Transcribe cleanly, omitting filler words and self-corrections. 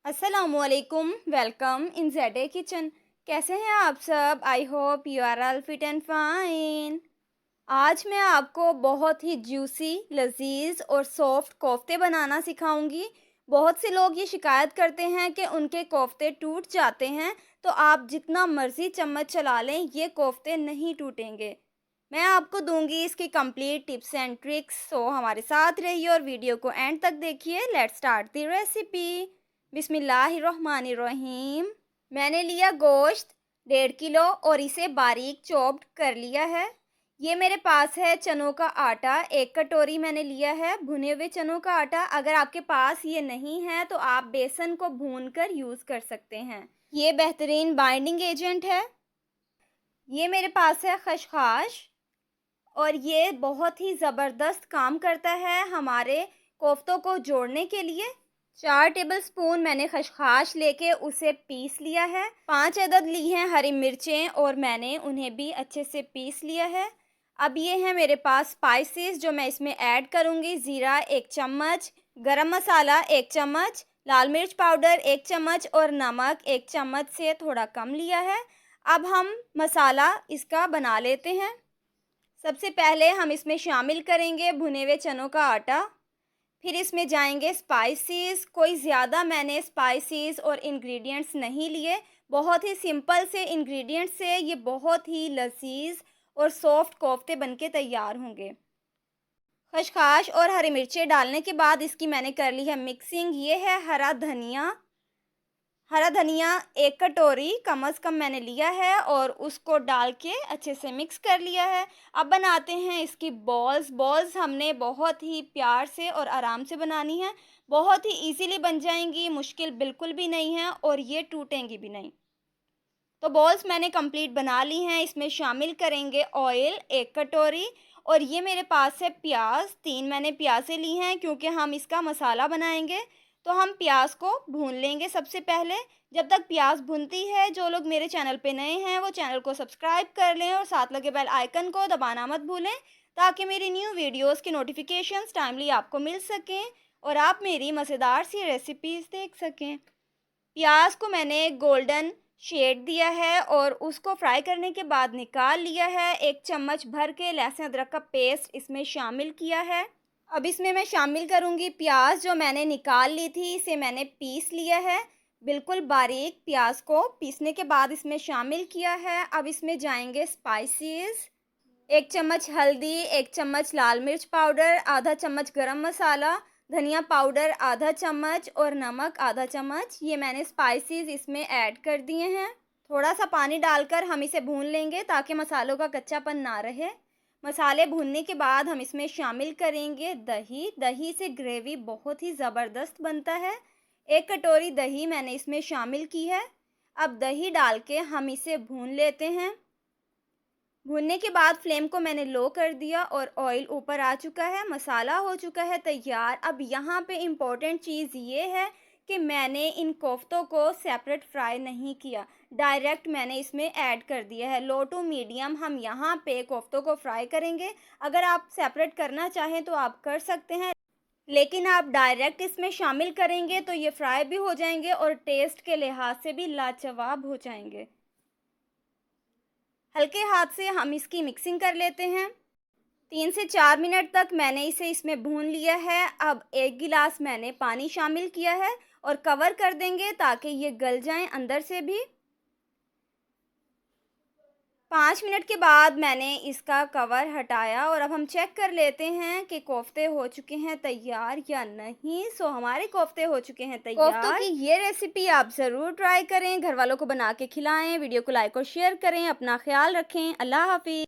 असलकुम, welcome in Z kitchen. कैसे हैं आप सब? I hope you are all fit and fine. आज मैं आपको बहुत ही जूसी, लजीज और सॉफ्ट कोफ्ते बनाना सिखाऊंगी। बहुत से लोग ये शिकायत करते हैं कि उनके कोफ्ते टूट जाते हैं, तो आप जितना मर्ज़ी चम्मच चला लें ये कोफ्ते नहीं टूटेंगे। मैं आपको दूंगी इसकी कंप्लीट टिप्स एंड ट्रिक्स, सो हमारे साथ रहिए और वीडियो को एंड तक देखिए। Let's start the recipe. बिस्मिल्लाहिर्रहमानिर्रहीम। मैंने लिया गोश्त 1.5 किलो और इसे बारीक चॉप्ड कर लिया है। ये मेरे पास है चनों का आटा, 1 कटोरी मैंने लिया है भुने हुए चनों का आटा। अगर आपके पास ये नहीं है तो आप बेसन को भूनकर यूज़ कर सकते हैं, ये बेहतरीन बाइंडिंग एजेंट है। ये मेरे पास है खशखाश और ये बहुत ही ज़बरदस्त काम करता है हमारे कोफ्तों को जोड़ने के लिए। 4 टेबलस्पून मैंने खशखाश लेके उसे पीस लिया है। 5 अदद ली हैं हरी मिर्चें और मैंने उन्हें भी अच्छे से पीस लिया है। अब ये है मेरे पास स्पाइसेस जो मैं इसमें ऐड करूँगी। ज़ीरा 1 चम्मच, गरम मसाला 1 चम्मच, लाल मिर्च पाउडर 1 चम्मच और नमक 1 चम्मच से थोड़ा कम लिया है। अब हम मसाला इसका बना लेते हैं। सबसे पहले हम इसमें शामिल करेंगे भुने हुए चनों का आटा। फिर इसमें जाएंगे स्पाइसेस। कोई ज़्यादा मैंने स्पाइसेस और इंग्रेडिएंट्स नहीं लिए। बहुत ही सिंपल से इंग्रेडिएंट्स से ये बहुत ही लजीज और सॉफ्ट कोफ्ते बनके तैयार होंगे। खशखाश और हरी मिर्चें डालने के बाद इसकी मैंने कर ली है मिक्सिंग। ये है हरा धनिया 1 कटोरी कम अज़ कम मैंने लिया है और उसको डाल के अच्छे से मिक्स कर लिया है। अब बनाते हैं इसकी बॉल्स हमने बहुत ही प्यार से और आराम से बनानी है। बहुत ही इजीली बन जाएंगी, मुश्किल बिल्कुल भी नहीं है और ये टूटेंगी भी नहीं। तो बॉल्स मैंने कंप्लीट बना ली हैं। इसमें शामिल करेंगे ऑयल 1 कटोरी और ये मेरे पास है प्याज। 3 मैंने प्याज़ें ली हैं क्योंकि हम इसका मसाला बनाएंगे। तो हम प्याज को भून लेंगे सबसे पहले। जब तक प्याज भुनती है, जो लोग मेरे चैनल पे नए हैं वो चैनल को सब्सक्राइब कर लें और साथ लगे बेल आइकन को दबाना मत भूलें, ताकि मेरी न्यू वीडियोस की नोटिफिकेशंस टाइमली आपको मिल सकें और आप मेरी मज़ेदार सी रेसिपीज़ देख सकें। प्याज को मैंने गोल्डन शेड दिया है और उसको फ्राई करने के बाद निकाल लिया है। 1 चम्मच भर के लहसुन अदरक का पेस्ट इसमें शामिल किया है। अब इसमें मैं शामिल करूंगी प्याज जो मैंने निकाल ली थी, इसे मैंने पीस लिया है बिल्कुल बारीक। प्याज को पीसने के बाद इसमें शामिल किया है। अब इसमें जाएंगे स्पाइसेस। 1 चम्मच हल्दी, 1 चम्मच लाल मिर्च पाउडर, आधा चम्मच गरम मसाला, धनिया पाउडर आधा चम्मच और नमक आधा चम्मच। ये मैंने स्पाइसेस इसमें ऐड कर दिए हैं। थोड़ा सा पानी डालकर हम इसे भून लेंगे ताकि मसालों का कच्चापन ना रहे। मसाले भूनने के बाद हम इसमें शामिल करेंगे दही। दही से ग्रेवी बहुत ही ज़बरदस्त बनता है। 1 कटोरी दही मैंने इसमें शामिल की है। अब दही डाल के हम इसे भून लेते हैं। भूनने के बाद फ्लेम को मैंने लो कर दिया और ऑयल ऊपर आ चुका है, मसाला हो चुका है तैयार। अब यहाँ पे इम्पोर्टेंट चीज़ ये है कि मैंने इन कोफ्तों को सेपरेट फ्राई नहीं किया, डायरेक्ट मैंने इसमें ऐड कर दिया है। लो टू मीडियम हम यहाँ पे कोफ्तों को फ्राई करेंगे। अगर आप सेपरेट करना चाहें तो आप कर सकते हैं, लेकिन आप डायरेक्ट इसमें शामिल करेंगे तो ये फ्राई भी हो जाएंगे और टेस्ट के लिहाज से भी लाजवाब हो जाएंगे। हल्के हाथ से हम इसकी मिक्सिंग कर लेते हैं। 3 से 4 मिनट तक मैंने इसे इसमें भून लिया है। अब 1 गिलास मैंने पानी शामिल किया है और कवर कर देंगे ताकि ये गल जाएं अंदर से भी। 5 मिनट के बाद मैंने इसका कवर हटाया और अब हम चेक कर लेते हैं कि कोफ्ते हो चुके हैं तैयार या नहीं। सो हमारे कोफ्ते हो चुके हैं तैयार। कोफ्तों की ये रेसिपी आप ज़रूर ट्राई करें, घर वालों को बना के खिलाएं। वीडियो को लाइक और शेयर करें। अपना ख्याल रखें। अल्लाह हाफिज़।